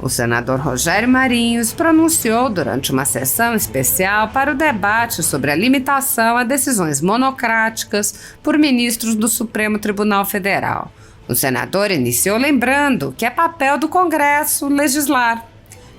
O senador Rogério Marinho se pronunciou durante uma sessão especial para o debate sobre a limitação a decisões monocráticas por ministros do Supremo Tribunal Federal. O senador iniciou lembrando que é papel do Congresso legislar.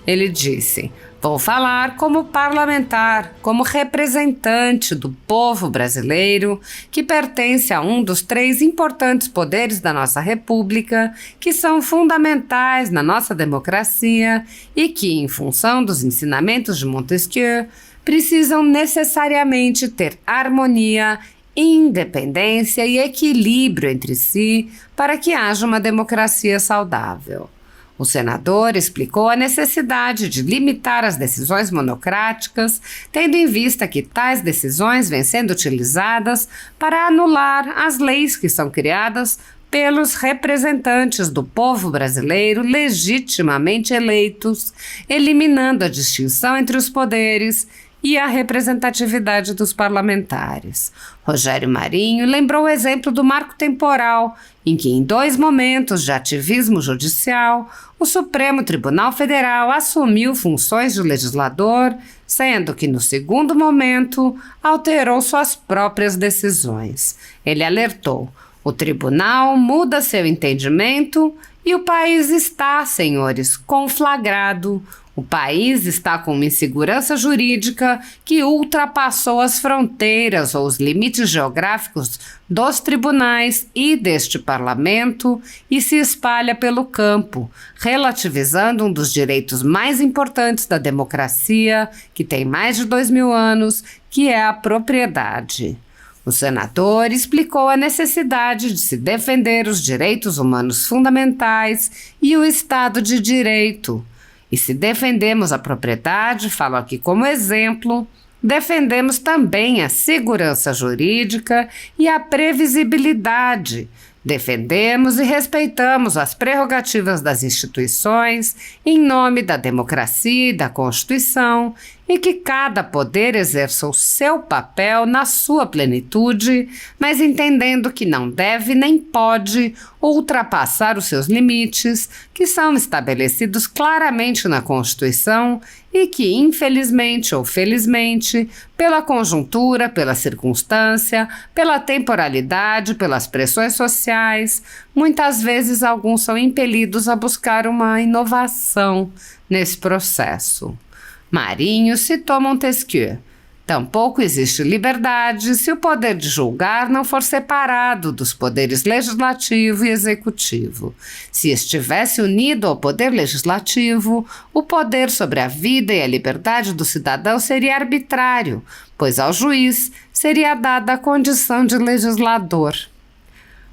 Ele disse: "Vou falar como parlamentar, como representante do povo brasileiro, que pertence a um dos 3 importantes poderes da nossa República, que são fundamentais na nossa democracia e que, em função dos ensinamentos de Montesquieu, precisam necessariamente ter harmonia, independência e equilíbrio entre si para que haja uma democracia saudável." O senador explicou a necessidade de limitar as decisões monocráticas, tendo em vista que tais decisões vêm sendo utilizadas para anular as leis que são criadas pelos representantes do povo brasileiro legitimamente eleitos, eliminando a distinção entre os poderes e a representatividade dos parlamentares. Rogério Marinho lembrou o exemplo do marco temporal, em que, em 2 momentos de ativismo judicial, o Supremo Tribunal Federal assumiu funções de legislador, sendo que, no segundo momento, alterou suas próprias decisões. Ele alertou: "O tribunal muda seu entendimento e o país está, senhores, conflagrado. O país está com uma insegurança jurídica que ultrapassou as fronteiras ou os limites geográficos dos tribunais e deste parlamento e se espalha pelo campo, relativizando um dos direitos mais importantes da democracia, que tem mais de 2000 anos, que é a propriedade." O senador explicou a necessidade de se defender os direitos humanos fundamentais e o Estado de Direito. E se defendemos a propriedade, falo aqui como exemplo, defendemos também a segurança jurídica e a previsibilidade. Defendemos e respeitamos as prerrogativas das instituições em nome da democracia e da Constituição, e que cada poder exerça o seu papel na sua plenitude, mas entendendo que não deve nem pode ultrapassar os seus limites, que são estabelecidos claramente na Constituição e que, infelizmente ou felizmente, pela conjuntura, pela circunstância, pela temporalidade, pelas pressões sociais, muitas vezes alguns são impelidos a buscar uma inovação nesse processo. Marinho citou Montesquieu: "Tampouco existe liberdade se o poder de julgar não for separado dos poderes legislativo e executivo. Se estivesse unido ao poder legislativo, o poder sobre a vida e a liberdade do cidadão seria arbitrário, pois ao juiz seria dada a condição de legislador."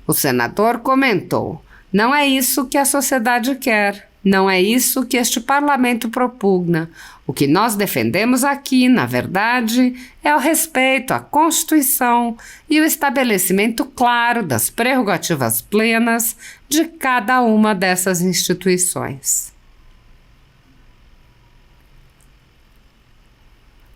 O senador comentou: "Não é isso que a sociedade quer. Não é isso que este parlamento propugna. O que nós defendemos aqui, na verdade, é o respeito à Constituição e o estabelecimento claro das prerrogativas plenas de cada uma dessas instituições."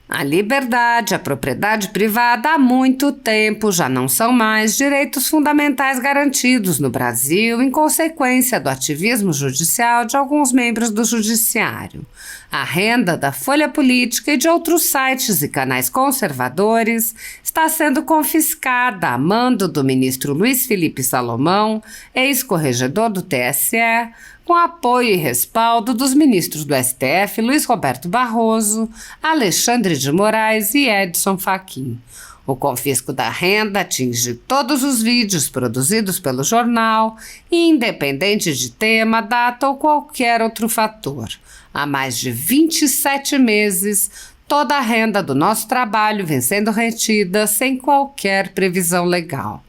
A liberdade, a propriedade privada há muito tempo já não são mais direitos fundamentais garantidos no Brasil em consequência do ativismo judicial de alguns membros do judiciário. A renda da Folha Política e de outros sites e canais conservadores está sendo confiscada a mando do ministro Luiz Felipe Salomão, ex-corregedor do TSE, com apoio e respaldo dos ministros do STF Luiz Roberto Barroso, Alexandre de Moraes e Edson Fachin. O confisco da renda atinge todos os vídeos produzidos pelo jornal, independente de tema, data ou qualquer outro fator. Há mais de 27 meses, toda a renda do nosso trabalho vem sendo retida sem qualquer previsão legal.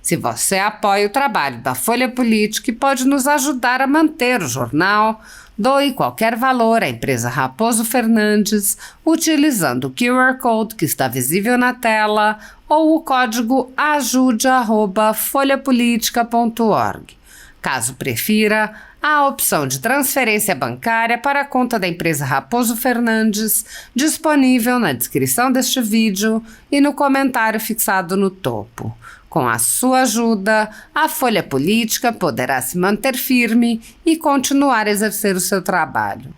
Se você apoia o trabalho da Folha Política e pode nos ajudar a manter o jornal, doe qualquer valor à empresa Raposo Fernandes utilizando o QR Code que está visível na tela ou o código ajude@folhapolitica.org. Caso prefira, há a opção de transferência bancária para a conta da empresa Raposo Fernandes, disponível na descrição deste vídeo e no comentário fixado no topo. Com a sua ajuda, a Folha Política poderá se manter firme e continuar a exercer o seu trabalho.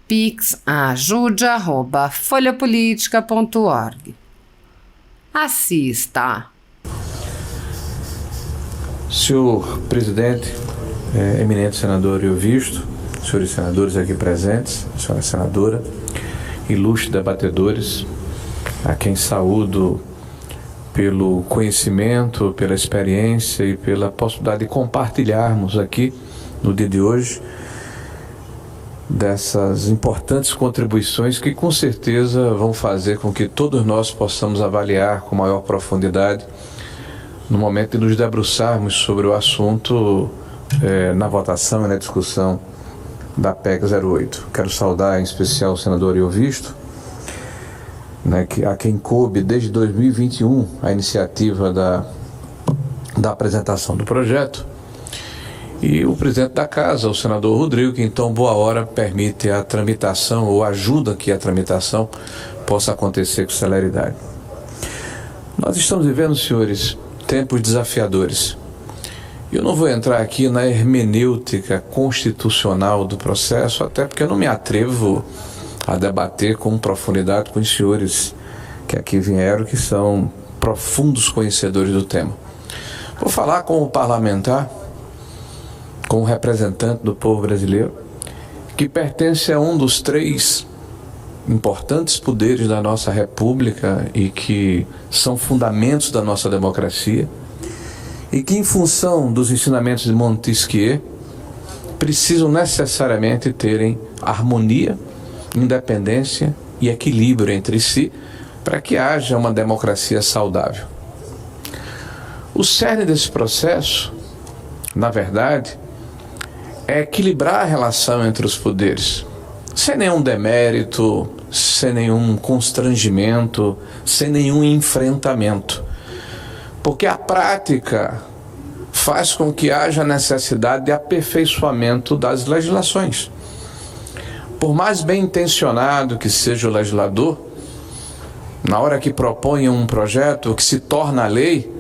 Pix ajude@folhapolitica.org. Assista. Senhor presidente, eminente senador Euvisto, senhores senadores aqui presentes, senhora senadora, ilustres debatedores, a quem saúdo pelo conhecimento, pela experiência e pela possibilidade de compartilharmos aqui no dia de hoje dessas importantes contribuições que com certeza vão fazer com que todos nós possamos avaliar com maior profundidade no momento de nos debruçarmos sobre o assunto na votação e na discussão da PEC 08. Quero saudar em especial o senador Euvisto, a quem coube desde 2021 a iniciativa da apresentação do projeto, e o presidente da casa, o senador Rodrigo, que em tão boa hora permite a tramitação ou ajuda que a tramitação possa acontecer com celeridade. Nós estamos vivendo, senhores, tempos desafiadores. Eu não vou entrar aqui na hermenêutica constitucional do processo, até porque eu não me atrevo a debater com profundidade com os senhores que aqui vieram, que são profundos conhecedores do tema. Vou falar com o parlamentar, com o representante do povo brasileiro, que pertence a um dos 3 importantes poderes da nossa República e que são fundamentos da nossa democracia, e que, em função dos ensinamentos de Montesquieu, precisam necessariamente terem harmonia, independência e equilíbrio entre si para que haja uma democracia saudável. O cerne desse processo, na verdade, é equilibrar a relação entre os poderes, sem nenhum demérito, sem nenhum constrangimento, sem nenhum enfrentamento. Porque a prática faz com que haja necessidade de aperfeiçoamento das legislações. Por mais bem intencionado que seja o legislador, na hora que propõe um projeto que se torna lei,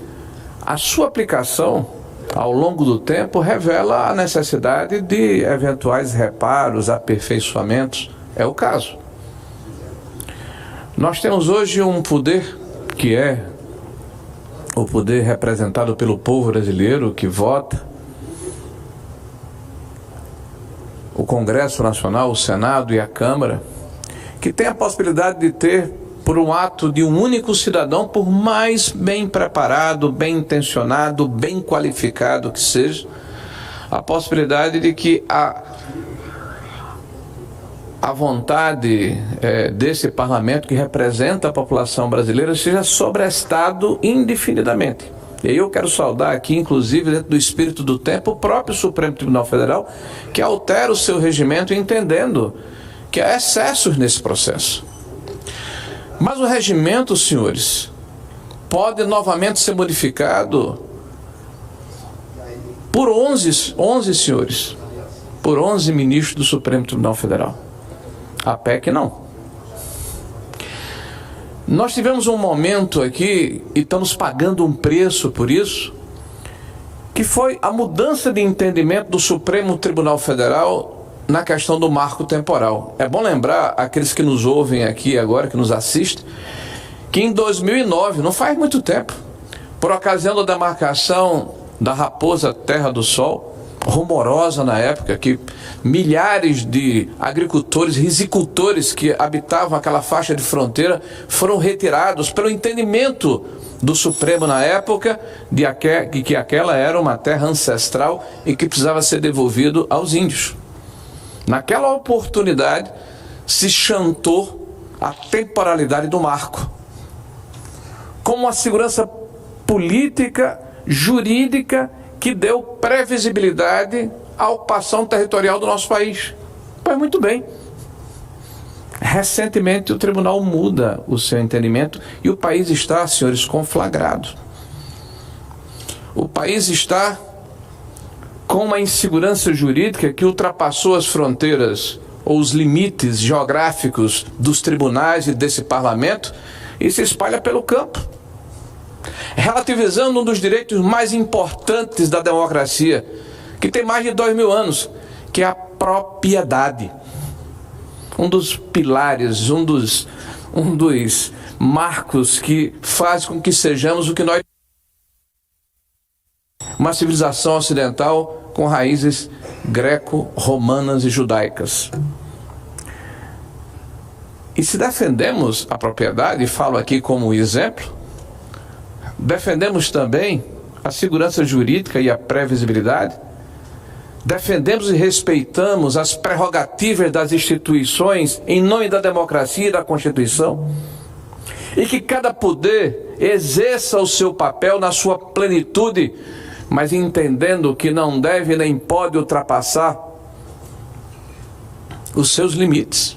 a sua aplicação, ao longo do tempo, revela a necessidade de eventuais reparos, aperfeiçoamentos. É o caso. Nós temos hoje um poder que é o poder representado pelo povo brasileiro, que vota, o Congresso Nacional, o Senado e a Câmara, que tem a possibilidade de ter, por um ato de um único cidadão, por mais bem preparado, bem intencionado, bem qualificado que seja, a possibilidade de que a vontade desse parlamento que representa a população brasileira seja sobrestado indefinidamente. E aí eu quero saudar aqui, inclusive, dentro do espírito do tempo, o próprio Supremo Tribunal Federal, que altera o seu regimento entendendo que há excessos nesse processo. Mas o regimento, senhores, pode novamente ser modificado por 11 senhores, por 11 ministros do Supremo Tribunal Federal. A PEC não. Nós tivemos um momento aqui, e estamos pagando um preço por isso, que foi a mudança de entendimento do Supremo Tribunal Federal na questão do marco temporal. É bom lembrar, aqueles que nos ouvem aqui agora, que nos assistem, que em 2009, não faz muito tempo, por ocasião da demarcação da Raposa Terra do Sol, rumorosa na época, que milhares de agricultores, risicultores que habitavam aquela faixa de fronteira foram retirados pelo entendimento do Supremo na época de que aquela era uma terra ancestral e que precisava ser devolvido aos índios. Naquela oportunidade se chantou a temporalidade do marco como uma segurança política, jurídica, que deu previsibilidade à ocupação territorial do nosso país. Pois muito bem. Recentemente o tribunal muda o seu entendimento e o país está, senhores, conflagrado. O país está com uma insegurança jurídica que ultrapassou as fronteiras ou os limites geográficos dos tribunais e desse parlamento e se espalha pelo campo. relativizando um dos direitos mais importantes da democracia, que tem mais de 2000 anos, que é a propriedade. Um dos pilares, um dos marcos que faz com que sejamos o que nós... Uma civilização ocidental com raízes greco-romanas e judaicas. E se defendemos a propriedade, e falo aqui como exemplo, defendemos também a segurança jurídica e a previsibilidade, defendemos e respeitamos as prerrogativas das instituições em nome da democracia e da Constituição, e que cada poder exerça o seu papel na sua plenitude, mas entendendo que não deve nem pode ultrapassar os seus limites,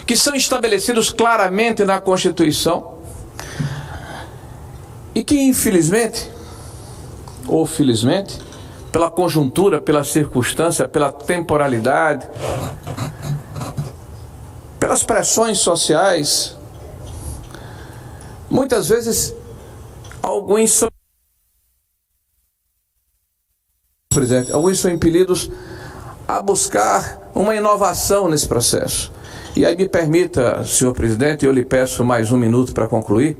que são estabelecidos claramente na Constituição e que, infelizmente, ou felizmente, pela conjuntura, pela circunstância, pela temporalidade, pelas pressões sociais, muitas vezes alguns são impelidos a buscar uma inovação nesse processo. E aí me permita, senhor presidente, eu lhe peço mais um minuto para concluir,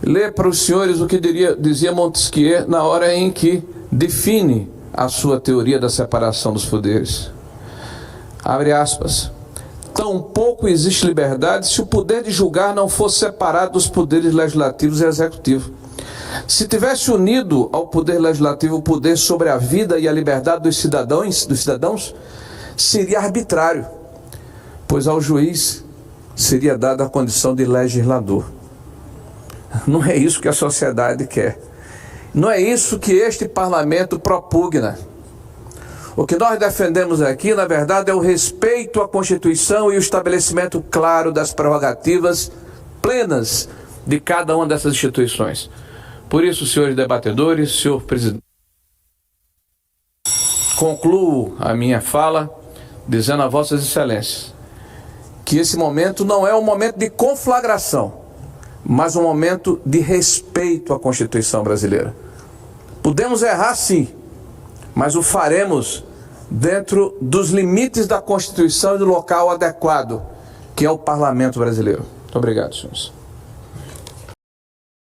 ler para os senhores o que dizia Montesquieu na hora em que define a sua teoria da separação dos poderes. Abre aspas. Tampouco existe liberdade se o poder de julgar não fosse separado dos poderes legislativos e executivos. Se tivesse unido ao poder legislativo o poder sobre a vida e a liberdade dos cidadãos, seria arbitrário, pois ao juiz seria dada a condição de legislador. Não é isso que a sociedade quer. Não é isso que este parlamento propugna. O que nós defendemos aqui, na verdade, é o respeito à Constituição e o estabelecimento claro das prerrogativas plenas de cada uma dessas instituições. Por isso, senhores debatedores, senhor presidente, concluo a minha fala dizendo a vossas excelências que esse momento não é um momento de conflagração, mas um momento de respeito à Constituição brasileira. Podemos errar sim, mas o faremos dentro dos limites da Constituição e do local adequado, que é o Parlamento brasileiro. Muito obrigado, senhores.